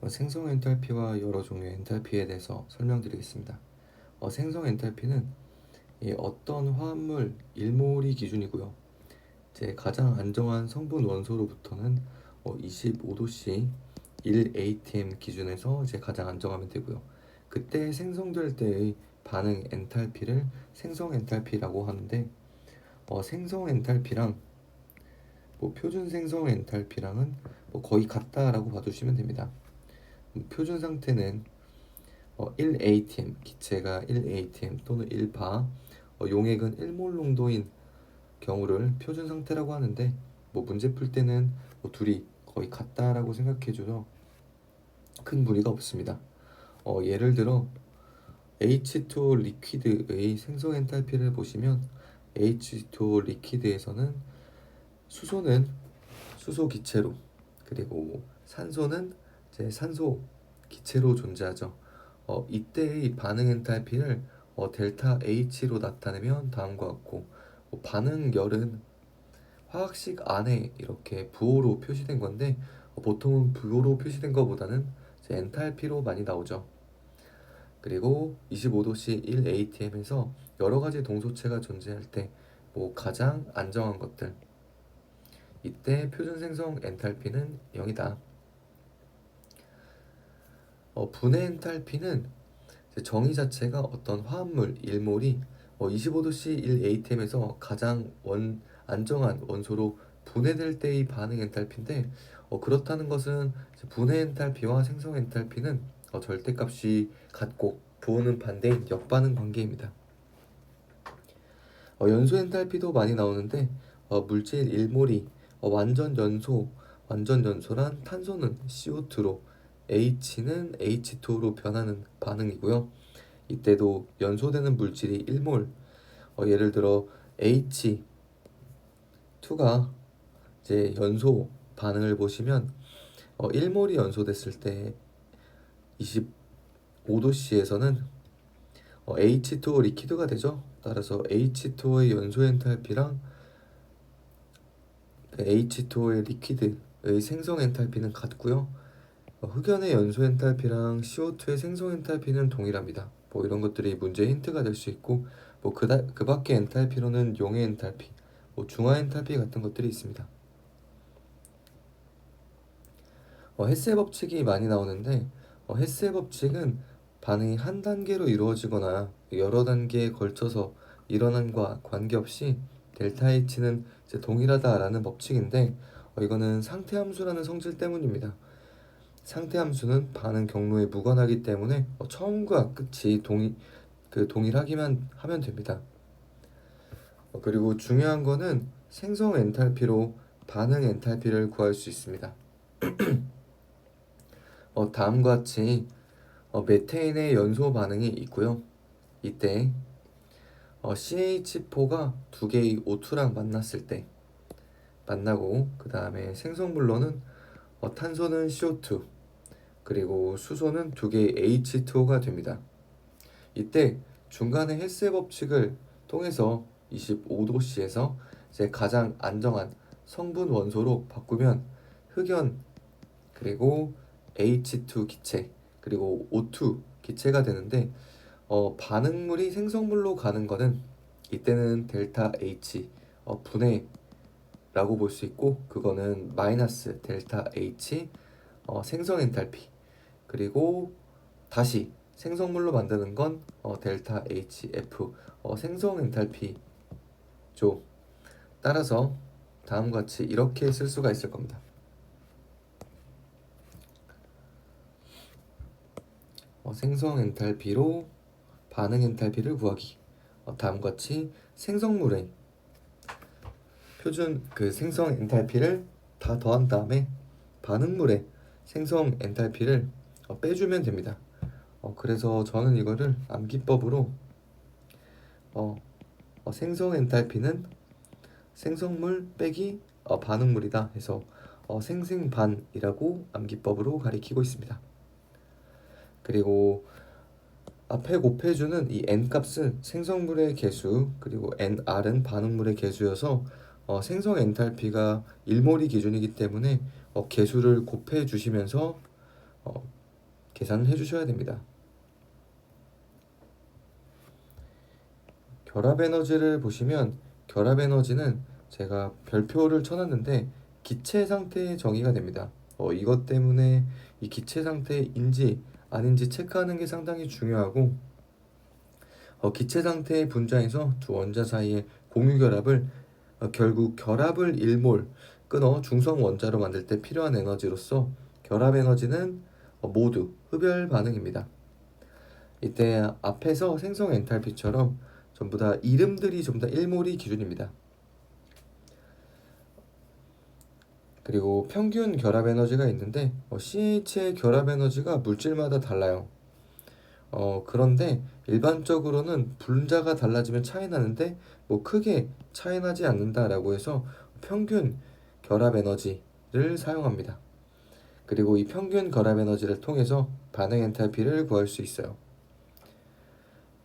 생성 엔탈피와 여러 종류의 엔탈피에 대해서 설명드리겠습니다. 생성 엔탈피는 어떤 화합물 1몰이 기준이고요. 이제 가장 안정한 성분 원소로부터는 25도씨 1atm 기준에서 이제 가장 안정하면 되고요. 그때 생성될 때의 반응 엔탈피를 생성 엔탈피라고 하는데, 생성 엔탈피랑 표준 생성 엔탈피랑은 거의 같다라고 봐주시면 됩니다. 표준 상태는 1atm, 기체가 1atm 또는 1바, 용액은 1몰 농도인 경우를 표준 상태라고 하는데, 문제 풀 때는 둘이 거의 같다라고 생각해줘도 큰 무리가 없습니다. 예를 들어 H2O 리퀴드의 생성 엔탈피를 보시면, H2O 리퀴드에서는 수소는 수소 기체로, 그리고 산소는 이제 산소 기체로 존재하죠. 이때의 반응 엔탈피를 델타 H로 나타내면 다음과 같고, 반응열은 화학식 안에 이렇게 부호로 표시된 건데, 보통은 부호로 표시된 것보다는 이제 엔탈피로 많이 나오죠. 그리고 25도씨 1atm에서 여러 가지 동소체가 존재할 때 가장 안정한 것들, 이때 표준 생성 엔탈피는 0이다. 분해 엔탈피는 정의 자체가 어떤 화합물 1몰이 25도씨 1atm에서 가장 안정한 원소로 분해될 때의 반응 엔탈피인데, 그렇다는 것은 분해 엔탈피와 생성 엔탈피는 절대값이 같고 부호는 반대인 역반응 관계입니다. 연소 엔탈피도 많이 나오는데, 물질 1몰이 완전 연소란 탄소는 CO2로, H는 H2O로 변하는 반응이고요. 이때도 연소되는 물질이 1몰, 예를 들어 H2가 이제 연소 반응을 보시면 1몰이 연소됐을 때 25도씨에서는 H2O 리퀴드가 되죠. 따라서 H2O의 연소 엔탈피랑 H2O의 리퀴드의 생성 엔탈피는 같고요. 흑연의 연소 엔탈피랑 CO2의 생성 엔탈피는 동일합니다. 이런 것들이 문제의 힌트가 될 수 있고, 그 밖의 엔탈피로는 용의 엔탈피, 중화 엔탈피 같은 것들이 있습니다. 헤스의 법칙이 많이 나오는데, 헤스의 법칙은 반응이 한 단계로 이루어지거나 여러 단계에 걸쳐서 일어남과 관계없이 델타 H는 이제 동일하다라는 법칙인데, 이거는 상태함수라는 성질 때문입니다. 상태함수는 반응 경로에 무관하기 때문에 처음과 끝이 동일하기만 하면 됩니다. 그리고 중요한 거는 생성 엔탈피로 반응 엔탈피를 구할 수 있습니다. 다음과 같이 메테인의 연소 반응이 있고요. 이때 CH4가 두 개의 O2랑 만났을 때 만나고, 그 다음에 생성물로는 탄소는 CO2, 그리고 수소는 두 개의 H2O가 됩니다. 이때 중간에 헤스의 법칙을 통해서 25도씨에서 이제 가장 안정한 성분 원소로 바꾸면 흑연, 그리고 H2 기체, 그리고 O2 기체가 되는데, 반응물이 생성물로 가는 거는 이때는 델타 H 분해라고 볼 수 있고, 그거는 마이너스 델타 H 생성 엔탈피, 그리고 다시 생성물로 만드는 건 델타 HF 생성 엔탈피죠. 따라서 다음과 같이 이렇게 쓸 수가 있을 겁니다. 생성 엔탈피로 반응 엔탈피를 구하기. 다음과 같이 생성물의 표준 생성 엔탈피를 다 더한 다음에 반응물의 생성 엔탈피를 빼주면 됩니다. 그래서 저는 이거를 암기법으로 생성 엔탈피는 생성물 빼기 반응물이다 해서 생생반이라고 암기법으로 가리키고 있습니다. 그리고 앞에 곱해주는 이 n값은 생성물의 개수, 그리고 nr은 반응물의 개수여서 생성 엔탈피가 1몰이 기준이기 때문에 개수를 곱해주시면서 계산을 해주셔야 됩니다. 결합 에너지를 보시면 결합 에너지는 제가 별표를 쳐놨는데 기체 상태의 정의가 됩니다. 이것 때문에 이 기체 상태인지 아닌지 체크하는 게 상당히 중요하고 기체 상태의 분자에서 두 원자 사이의 공유 결합을 결국 결합을 1몰 끊어 중성 원자로 만들 때 필요한 에너지로서 결합 에너지는 모두 흡열 반응입니다. 이때 앞에서 생성 엔탈피처럼 전부 다 이름들이 전부 다 1몰이 기준입니다. 그리고 평균 결합 에너지가 있는데 CH의 결합 에너지가 물질마다 달라요. 그런데 일반적으로는 분자가 달라지면 차이 나는데 뭐 크게 차이 나지 않는다라고 해서 평균 결합 에너지를 사용합니다. 그리고 이 평균 결합 에너지를 통해서 반응 엔탈피를 구할 수 있어요.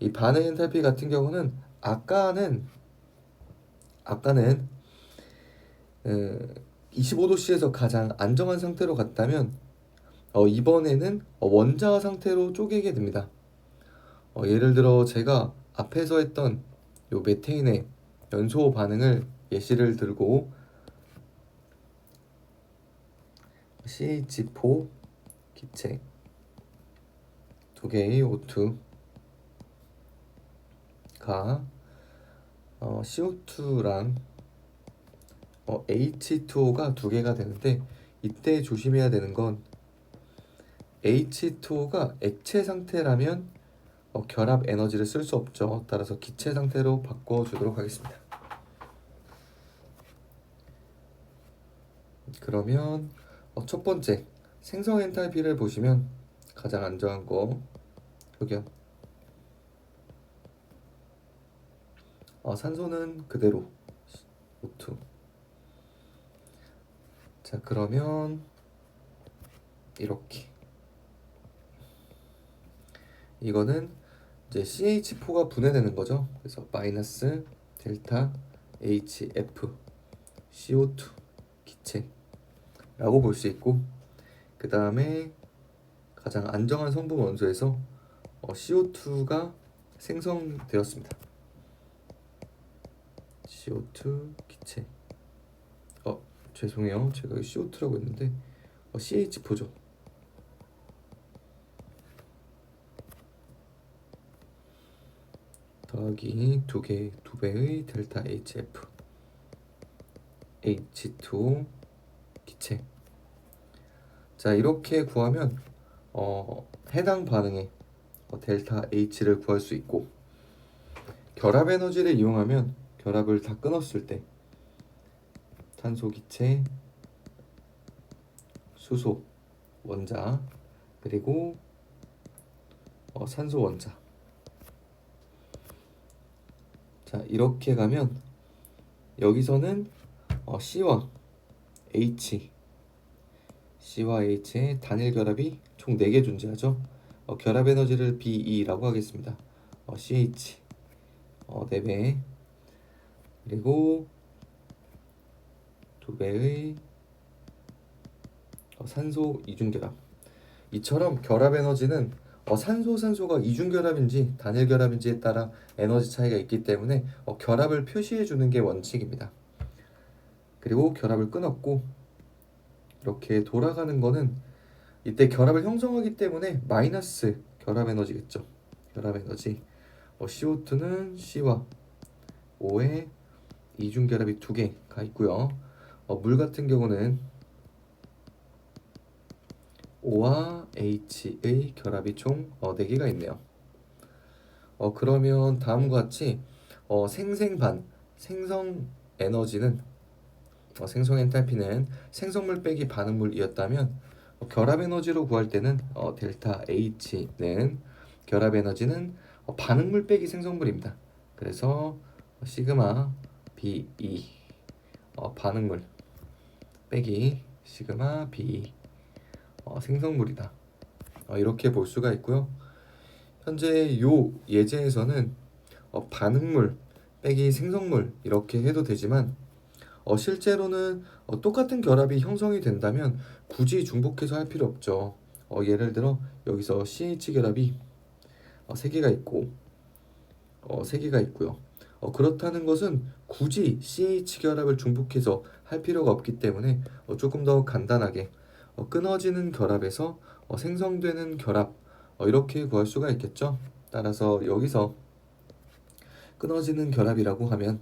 이 반응 엔탈피 같은 경우는 아까는 25도씨에서 가장 안정한 상태로 갔다면 이번에는 원자 상태로 쪼개게 됩니다. 예를 들어 제가 앞에서 했던 요 메테인의 연소 반응을 예시를 들고 CH4 기체 두 개의 O2가 CO2랑 H2O가 두 개가 되는데 이때 조심해야 되는 건 H2O가 액체 상태라면 결합 에너지를 쓸 수 없죠. 따라서 기체 상태로 바꿔주도록 하겠습니다. 그러면 첫 번째 생성 엔탈피를 보시면 가장 안정한 거 흑연. 산소는 그대로 O2. 자, 그러면 이렇게 이거는 이제 CH4가 분해되는 거죠. 그래서 마이너스 델타 HF CO2 기체라고 볼 수 있고, 그 다음에 가장 안정한 성분 원소에서 CO2가 생성되었습니다. CO2 기체. 죄송해요. 제가 CO2라고 했는데 CH4죠. 더하기 두 배의 델타 HF H2O 기체. 자, 이렇게 구하면 해당 반응의 델타 H를 구할 수 있고, 결합 에너지를 이용하면 결합을 다 끊었을 때 탄소 기체, 수소 원자, 그리고 산소 원자. 자, 이렇게 가면 여기서는 C와 H의 단일 결합이 총 4개 존재하죠. 결합 에너지를 BE라고 하겠습니다. CH 4배, 그리고 2배의 산소 이중결합. 이처럼 결합 에너지는 산소가 이중결합인지 단일결합인지에 따라 에너지 차이가 있기 때문에 결합을 표시해 주는 게 원칙입니다. 그리고 결합을 끊었고 이렇게 돌아가는 거는 이때 결합을 형성하기 때문에 마이너스 결합 에너지겠죠. 결합 에너지 CO2는 C와 O의 이중결합이 2개가 있고요. 물 같은 경우는 O와 H의 결합이 총 4개가 있네요. 그러면 다음과 같이 생성 에너지는 생성 엔탈피는 생성물 빼기 반응물이었다면 결합 에너지로 구할 때는 델타 H는 결합 에너지는 반응물 빼기 생성물입니다. 그래서 시그마 BE 반응물 빼기 시그마 BE 생성물이다. 이렇게 볼 수가 있고요. 현재 요 예제에서는 반응물 빼기 생성물 이렇게 해도 되지만 실제로는 똑같은 결합이 형성이 된다면 굳이 중복해서 할 필요 없죠. 예를 들어 여기서 CH 결합이 3개가 있고 3개가 있고요. 그렇다는 것은 굳이 CH 결합을 중복해서 할 필요가 없기 때문에 조금 더 간단하게 끊어지는 결합에서 생성되는 결합 이렇게 구할 수가 있겠죠. 따라서 여기서 끊어지는 결합이라고 하면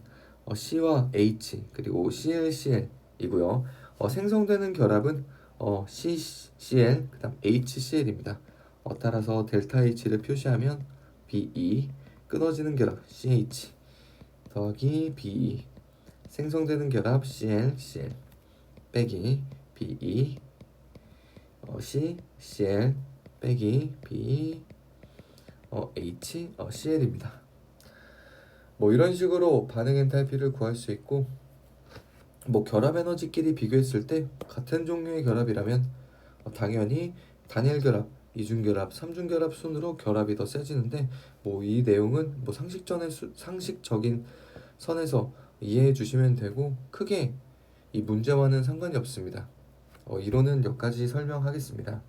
C와 H 그리고 ClCl이고요. 생성되는 결합은 CCl 그다음 HCl입니다. 따라서 델타 H를 표시하면 BE 끊어지는 결합 CH 더하기 BE 생성되는 결합 ClCl 빼기 BE CCl 빼기 BE HCl입니다. 뭐 이런 식으로 반응 엔탈피를 구할 수 있고 뭐 결합 에너지끼리 비교했을 때 같은 종류의 결합이라면 당연히 단일 결합, 이중 결합, 삼중 결합 순으로 결합이 더 세지는데 뭐 이 내용은 뭐 상식적인 선에서 이해해 주시면 되고 크게 이 문제와는 상관이 없습니다. 이론은 여기까지 설명하겠습니다.